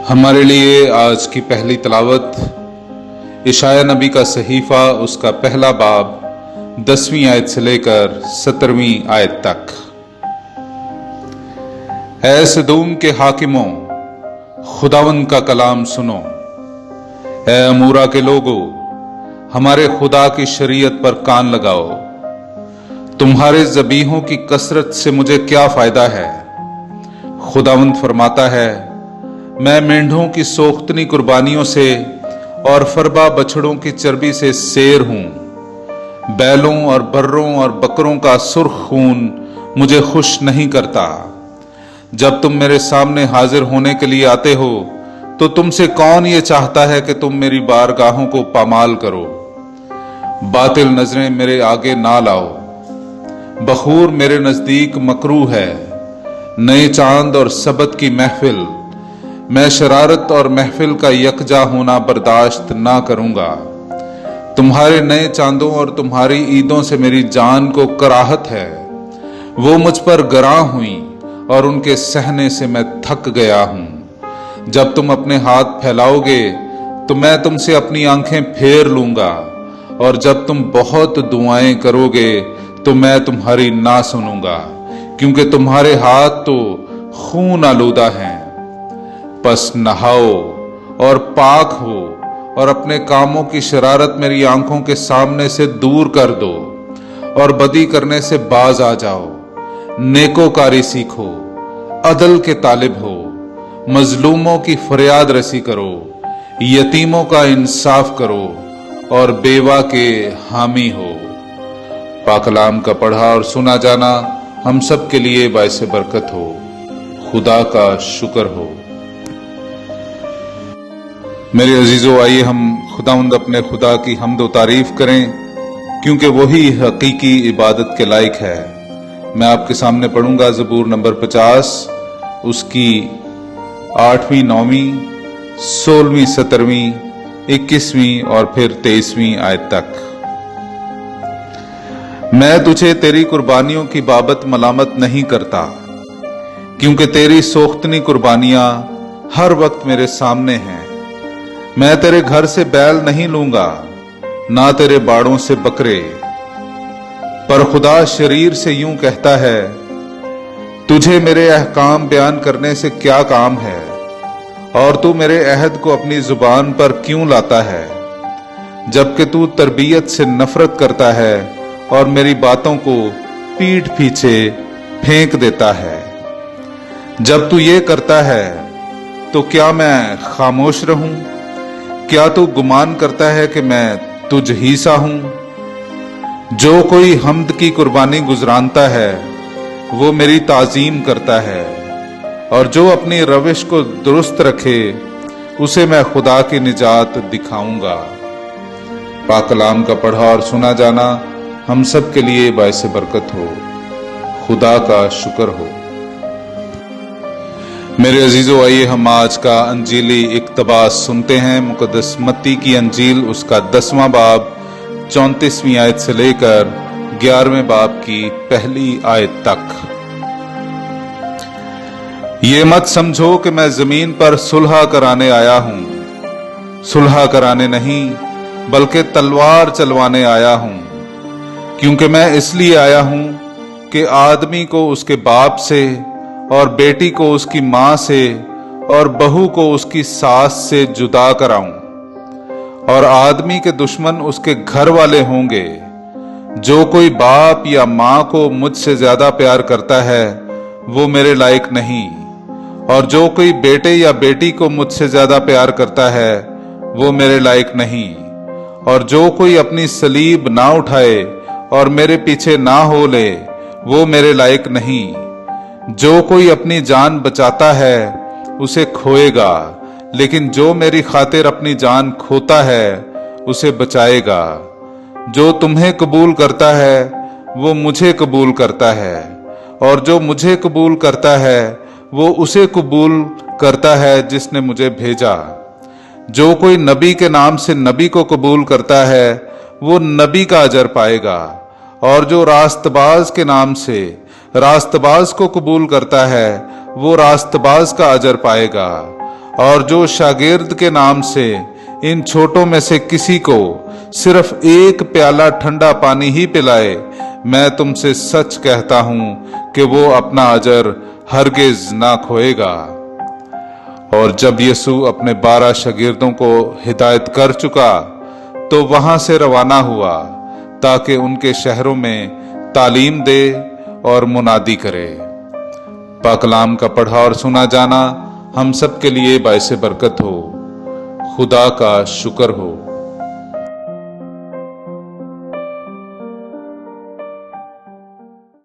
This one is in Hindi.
हमारे लिए आज की पहली तलावत इशाया नबी का सहीफा उसका पहला बाब 10वीं आयत से लेकर 17वीं आयत तक। ऐ सदूम के हाकिमों, खुदावंद का कलाम सुनो। ऐ अमूरा के लोगों, हमारे खुदा की शरीयत पर कान लगाओ। तुम्हारे ज़बीहों की कसरत से मुझे क्या फायदा है? खुदावंद फरमाता है, मैं मेंढों की सोख्तनी कुर्बानियों से और फरबा बछड़ों की चर्बी से सेर हूं। बैलों और बर्रों और बकरों का सुर्ख खून मुझे खुश नहीं करता। जब तुम मेरे सामने हाजिर होने के लिए आते हो तो तुमसे कौन ये चाहता है कि तुम मेरी बारगाहों को पामाल करो? बातिल नजरें मेरे आगे ना लाओ। बखूर मेरे नजदीक मकरूह है, नए चांद और सबत की महफिल। मैं शरारत और महफिल का यकजा होना बर्दाश्त ना करूंगा। तुम्हारे नए चांदों और तुम्हारी ईदों से मेरी जान को कराहत है। वो मुझ पर गरां हुई और उनके सहने से मैं थक गया हूं। जब तुम अपने हाथ फैलाओगे तो मैं तुमसे अपनी आंखें फेर लूंगा, और जब तुम बहुत दुआएं करोगे तो मैं तुम्हारी ना सुनूंगा, क्योंकि तुम्हारे हाथ तो खून आलूदा हैं। बस नहाओ और पाक हो और अपने कामों की शरारत मेरी आंखों के सामने से दूर कर दो और बदी करने से बाज आ जाओ। नेकोकारी सीखो, अदल के तालिब हो, मजलूमों की फरियाद रसी करो, यतीमों का इंसाफ करो और बेवा के हामी हो। पाकलाम का पढ़ा और सुना जाना हम सब के लिए बाइस बरकत हो। खुदा का शुक्र हो। मेरे अजीजों, आइए हम खुदावंद अपने खुदा की हम्द व तारीफ करें, क्योंकि वही हकीकी इबादत के लायक है। मैं आपके सामने पढ़ूंगा ज़बूर नंबर 50, उसकी 8वीं, 9वीं, 16वीं, 17वीं, 21वीं और फिर 23वीं आयत तक। मैं तुझे तेरी कुर्बानियों की बाबत मलामत नहीं करता, क्योंकि तेरी सोख्तनी कुर्बानियां हर वक्त मेरे सामने हैं। मैं तेरे घर से बैल नहीं लूंगा, ना तेरे बाड़ों से बकरे। पर खुदा शरीर से यूं कहता है, तुझे मेरे अहकाम बयान करने से क्या काम है, और तू मेरे अहद को अपनी जुबान पर क्यों लाता है? जबकि तू तरबियत से नफरत करता है और मेरी बातों को पीठ पीछे फेंक देता है। जब तू ये करता है तो क्या मैं खामोश रहूं? क्या तू गुमान करता है कि मैं तुझ ही सा हूं? जो कोई हम्द की कुर्बानी गुजरानता है वो मेरी ताजीम करता है, और जो अपनी रविश को दुरुस्त रखे उसे मैं खुदा की निजात दिखाऊंगा। पाकलाम का पढ़ा और सुना जाना हम सब के लिए बाइस बरकत हो। खुदा का शुक्र हो। मेरे अजीजों, आइए हम आज का अंजीली इक्तबास सुनते हैं। मुकद्दस मत्ती की अंजील उसका 10वां बाब 34वीं आयत से लेकर 11वें बाब की पहली आयत तक। ये मत समझो कि मैं जमीन पर सुलह कराने आया हूं। सुलह कराने नहीं, बल्कि तलवार चलवाने आया हूं। क्योंकि मैं इसलिए आया हूं कि आदमी को उसके बाप से, और बेटी को उसकी मां से, और बहू को उसकी सास से जुदा कराऊं। और आदमी के दुश्मन उसके घर वाले होंगे। जो कोई बाप या मां को मुझसे ज्यादा प्यार करता है वो मेरे लायक नहीं, और जो कोई बेटे या बेटी को मुझसे ज्यादा प्यार करता है वो मेरे लायक नहीं। और जो कोई अपनी सलीब ना उठाए और मेरे पीछे ना हो ले वो मेरे लायक नहीं। जो कोई अपनी जान बचाता है उसे खोएगा, लेकिन जो मेरी खातिर अपनी जान खोता है उसे बचाएगा। जो तुम्हें कबूल करता है वो मुझे कबूल करता है, और जो मुझे कबूल करता है वो उसे कबूल करता है जिसने मुझे भेजा। जो कोई नबी के नाम से नबी को कबूल करता है वो नबी का अजर पाएगा, और जो रास्तबाज के नाम से रास्तबाज को कबूल करता है वो रास्तबाज का अजर पाएगा। और जो शागिर्द के नाम से इन छोटों में से किसी को सिर्फ एक प्याला ठंडा पानी ही पिलाए, मैं तुमसे सच कहता हूं कि वो अपना अजर हरगिज ना खोएगा। और जब यीशु अपने 12 शागिर्दों को हिदायत कर चुका तो वहां से रवाना हुआ ताकि उनके शहरों में तालीम दे और मुनादी करे। पाकलाम का पढ़ा और सुना जाना हम सब के लिए बाइसे बरकत हो। खुदा का शुक्र हो।